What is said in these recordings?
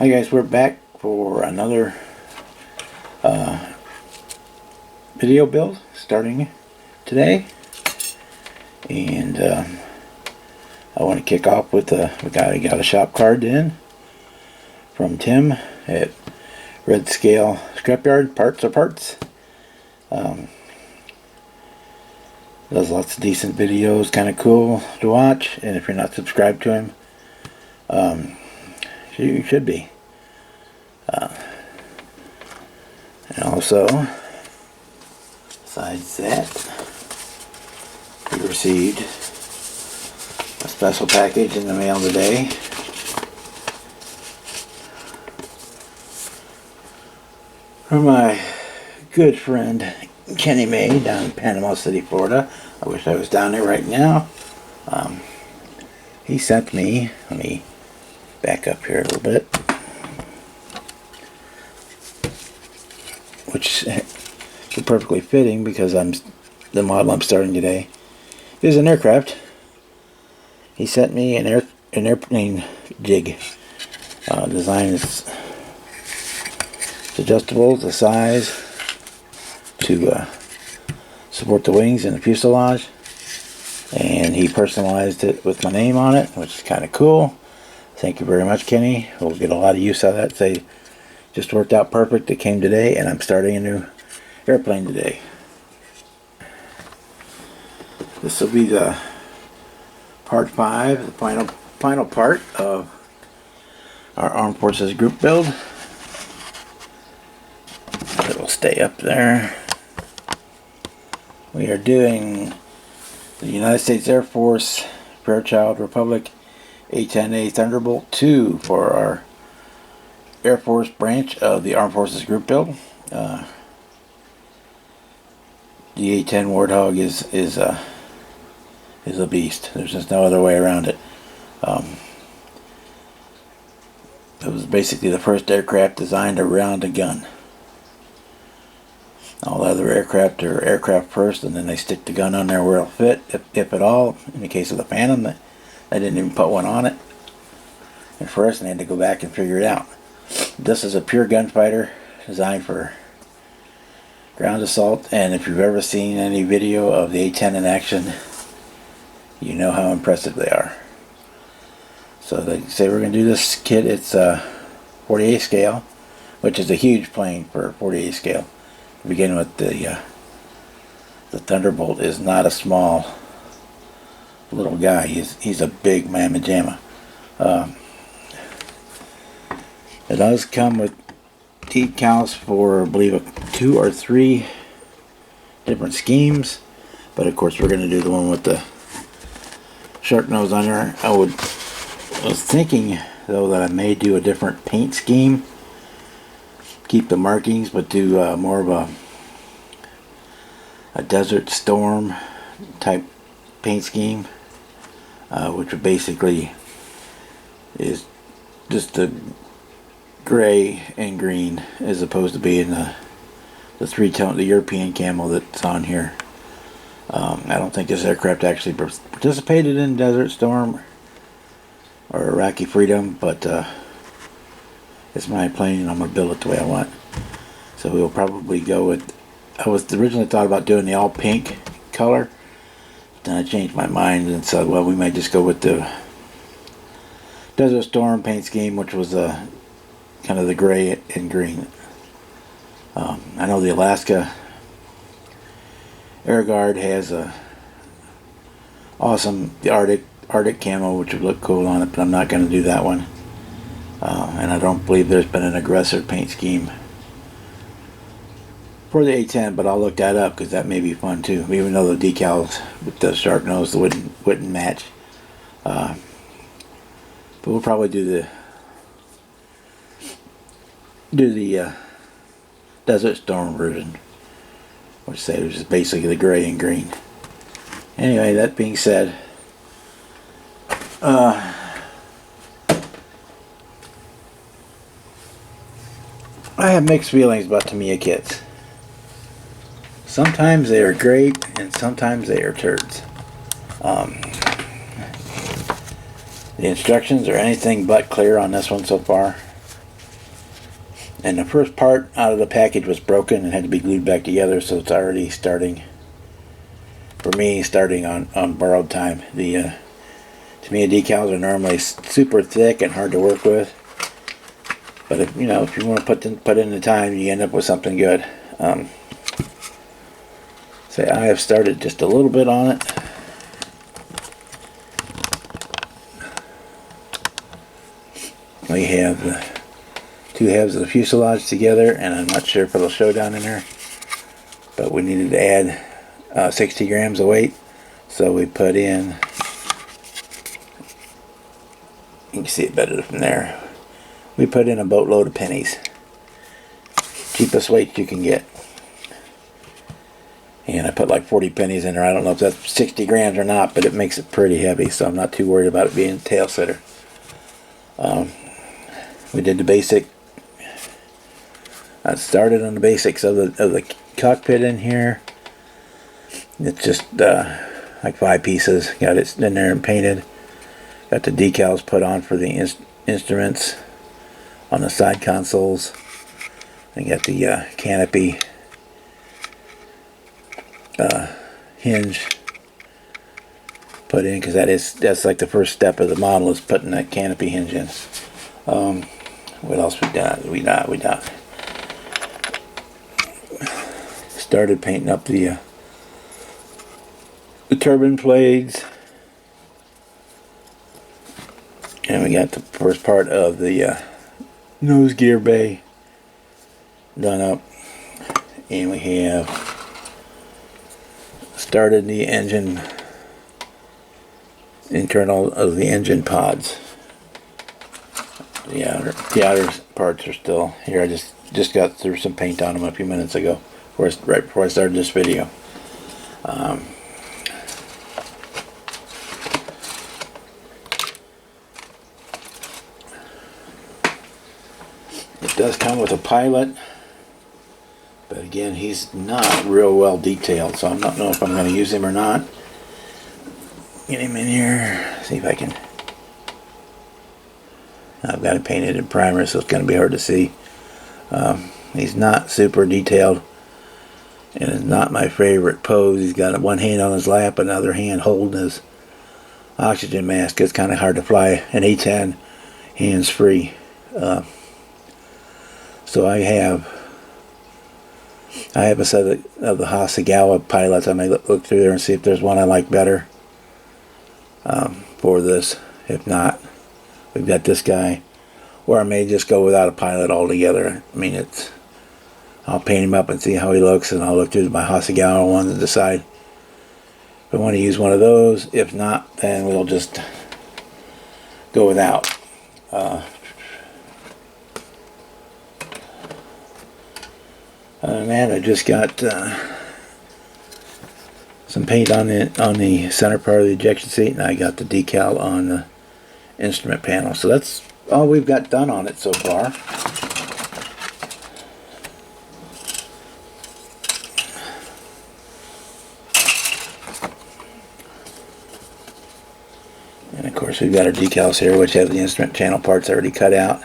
Hi guys, we're back for another video build starting today, and I want to kick off with we got a shop card in from Tim at Red Scale Scrapyard. Parts are parts. Does lots of decent videos, kind of cool to watch, and if you're not subscribed to him, you should be. And also, besides that, we received a special package in the mail today. From my good friend Kenny May down in Panama City, Florida. I wish I was down there right now. He sent me, let me back up here a little bit, which is perfectly fitting because the model I'm starting today is an aircraft. He sent me an airplane jig. Design is adjustable to size to support the wings and the fuselage, and he personalized it with my name on it, which is kind of cool. Thank you very much, Kenny. We'll get a lot of use out of that. Say, just worked out perfect. It came today, and I'm starting a new airplane today. This will be the part 5, the final part of our Armed Forces group build. It will stay up there. We are doing the United States Air Force Fairchild Republic A-10A Thunderbolt II for our Air Force branch of the Armed Forces group build. The A-10 Warthog is a beast. There's just no other way around it. It was basically the first aircraft designed around a gun. All other aircraft are aircraft first, and then they stick the gun on there where it'll fit, if at all. In the case of the Phantom, they didn't even put one on it. And first, they had to go back and figure it out. This is a pure gunfighter designed for ground assault, and if you've ever seen any video of the A-10 in action, you know how impressive they are. So they say we're going to do this kit. It's 48 scale, which is a huge plane for 48 scale. To begin with, the Thunderbolt is not a small little guy. He's a big mamma jamma. It does come with decals for, I believe, 2 or 3 different schemes, but of course we're going to do the one with the shark nose on there. I was thinking though that I may do a different paint scheme. Keep the markings, but do more of a Desert Storm type paint scheme, which would basically is just the gray and green, as opposed to being the 3-tone, the European camo that's on here. I don't think this aircraft actually participated in Desert Storm or Iraqi Freedom, but it's my plane and I'm going to build it the way I want. So we'll probably go with, I was originally thought about doing the all pink color, then I changed my mind and said, well, we might just go with the Desert Storm paint scheme, which was kind of the gray and green. I know the Alaska Air Guard has the Arctic camo, which would look cool on it, but I'm not going to do that one. And I don't believe there's been an aggressor paint scheme for the A-10, but I'll look that up because that may be fun too. Even though the decals with the shark nose wouldn't match, but we'll probably do the Desert Storm version, which is basically the gray and green. Anyway, that being said, I have mixed feelings about Tamiya kits. Sometimes they are great, and sometimes they are turds. The instructions are anything but clear on this one so far. And the first part out of the package was broken and had to be glued back together, so it's already starting, for me, starting on borrowed time. The Tamiya decals are normally super thick and hard to work with, but if you want to put in the time, you end up with something good. Say I have started just a little bit on it. We have the two halves of the fuselage together, and I'm not sure if it'll show down in there, but we needed to add 60 grams of weight, so we put in, you can see it better from there, we put in a boatload of pennies. Cheapest weight you can get. And I put like 40 pennies in there. I don't know if that's 60 grams or not, but it makes it pretty heavy, so I'm not too worried about it being a tail setter. We did the basic. I started on the basics of the cockpit in here. It's just like 5 pieces. Got it in there and painted. Got the decals put on for the instruments on the side consoles. And got the canopy hinge put in, because that's like the first step of the model, is putting that canopy hinge in. What else we got? We started painting up the turbine blades, and we got the first part of the nose gear bay done up, and we have started the engine internal of the engine pods. The outer parts are still here. I just got through some paint on them a few minutes ago, right before I started this video. It does come with a pilot, but again, he's not real well detailed, so I don't know if I'm going to use him or not. Get him in here, see if I can. I've got it painted in primer, so it's going to be hard to see. He's not super detailed, and it's not my favorite pose. He's got one hand on his lap, another hand holding his oxygen mask. It's kind of hard to fly an A-10 hands free. So I have a set of the Hasegawa pilots. I may look through there and see if there's one I like better for this. If not, we've got this guy, or I may just go without a pilot altogether. I mean, I'll paint him up and see how he looks, and I'll look through my Hasegawa ones and decide if I want to use one of those. If not, then we'll just go without. Other than that, I just got some paint on the center part of the ejection seat, and I got the decal on the instrument panel. So that's all we've got done on it so far. And of course, we've got our decals here, which have the instrument channel parts already cut out.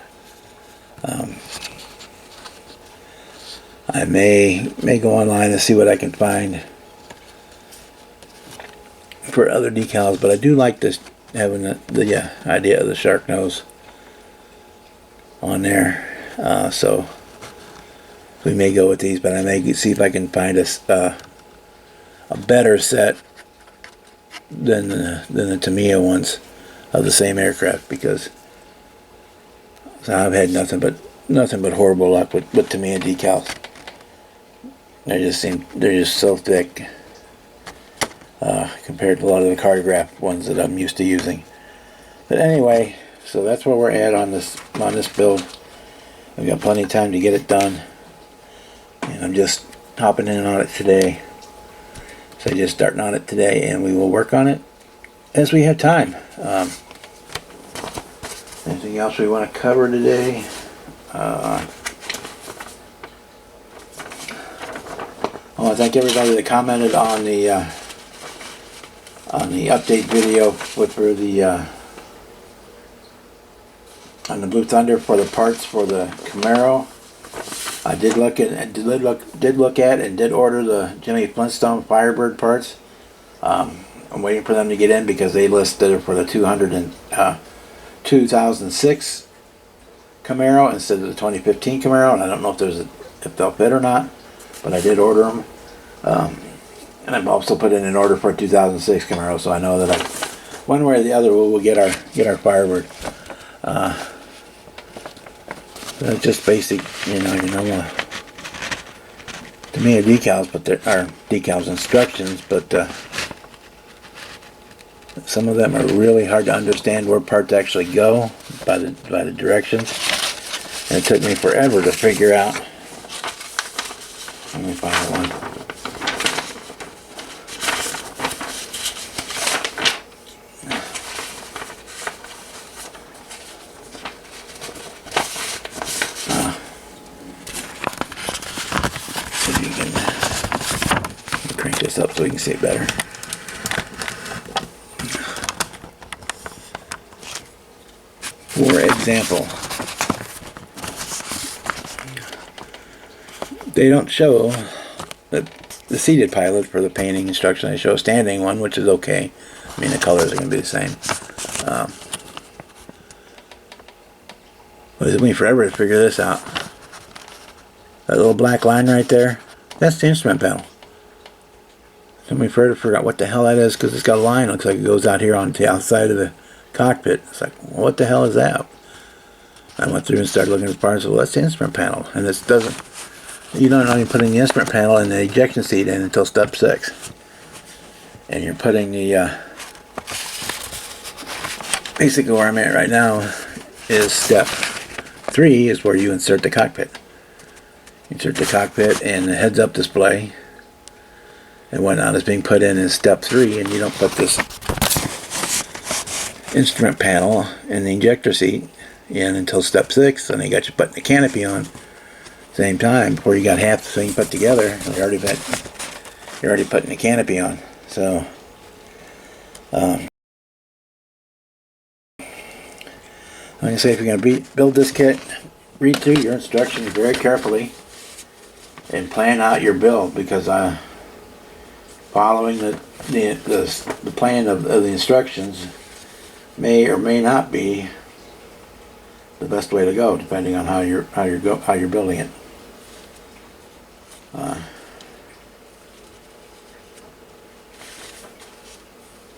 I may go online and see what I can find for other decals, but I do like this, having the idea of the shark nose on there. So we may go with these, but I may see if I can find a better set than the Tamiya ones of the same aircraft, because I've had nothing but horrible luck with Tamiya decals. They're just so thick compared to a lot of the cartograph ones that I'm used to using. But anyway, so that's where we're at on this build. We've got plenty of time to get it done, and I'm just hopping in on it today. So just starting on it today, and we will work on it as we have time. Anything else we want to cover today? I want to thank everybody that commented on the update video on the Blue Thunder for the parts for the Camaro. I did look at and did order the Jimmy Flintstone Firebird parts. I'm waiting for them to get in because they listed it for the 2006 Camaro instead of the 2015 Camaro, and I don't know if they'll fit or not. But I did order them, and I've also put in an order for a 2006 Camaro, so I know that one way or the other we'll get our Firebird. Just basic, your normal Tamiya decals, but there are decals instructions, but some of them are really hard to understand where parts actually go by the directions, and it took me forever to figure out. Let me find one. See if you can crank this up so we can see it better. For example, they don't show the seated pilot for the painting instruction. They show a standing one, which is okay. I mean, the colors are going to be the same. But it took me forever to figure this out. That little black line right there, that's the instrument panel. It took me forever to figure out what the hell that is, because it's got a line. It looks like it goes out here on the outside of the cockpit. It's like, well, what the hell is that? I went through and started looking at the parts. Well, that's the instrument panel, and it doesn't. You don't know you're putting the instrument panel and the ejection seat in until step 6, and you're putting the basically where I'm at right now is step 3 is where you insert the cockpit. Insert the cockpit, and the heads-up display and whatnot is being put in step 3, and you don't put this instrument panel and the ejector seat in until step 6, and you got you putting the canopy on same time before you got half the thing put together. You're already putting the canopy on. So like I say, if you're going to build this kit, read through your instructions very carefully and plan out your build, because following the plan of the instructions may or may not be the best way to go, depending on how you're building it.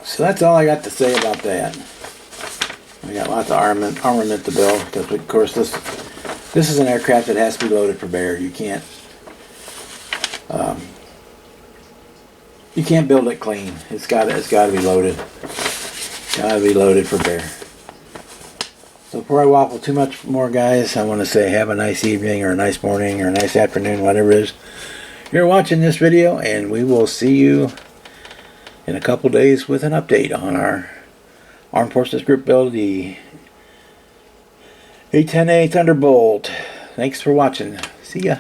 So that's all I got to say about that. I got lots of armament to build, because of course this is an aircraft that has to be loaded for bear. You can't build it clean. It's got to be loaded. Got to be loaded for bear. So before I waffle too much more, guys, I want to say have a nice evening, or a nice morning, or a nice afternoon, whatever it is you're watching this video, and we will see you in a couple days with an update on our Armed Forces Group build, the A-10A Thunderbolt. Thanks for watching. See ya.